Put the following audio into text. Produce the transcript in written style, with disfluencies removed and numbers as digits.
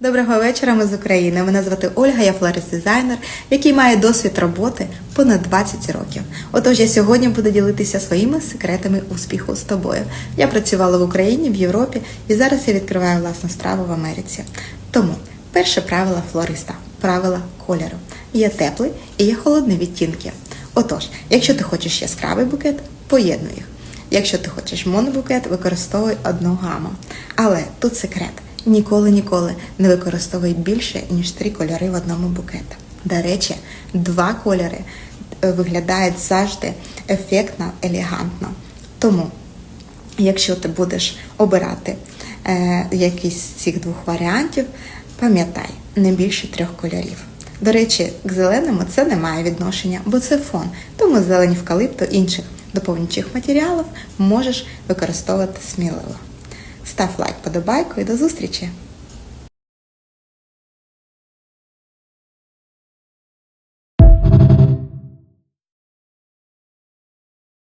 Доброго вечора, ми з України. Мене звати Ольга, я флорист-дизайнер, який має досвід роботи понад 20 років. Отож, я сьогодні буду ділитися своїми секретами успіху з тобою. Я працювала в Україні, в Європі і зараз я відкриваю власну страву в Америці. Тому, перше правило флориста – правило кольору. Є теплий і є холодний відтінки. Отож, якщо ти хочеш яскравий букет, поєднуй їх. Якщо ти хочеш монобукет, використовуй одну гаму. Але тут секрет. Ніколи не використовуй більше, ніж 3 кольори в одному букеті. До речі, 2 кольори виглядають завжди ефектно, елегантно. Тому, якщо ти будеш обирати якийсь з цих 2 варіантів, пам'ятай, не більше 3 кольорів. До речі, к зеленому це не має відношення, бо це фон. Тому зелень евкалипту інших доповнюючих матеріалів можеш використовувати сміливо. Став лайк, подобайку і до зустрічі!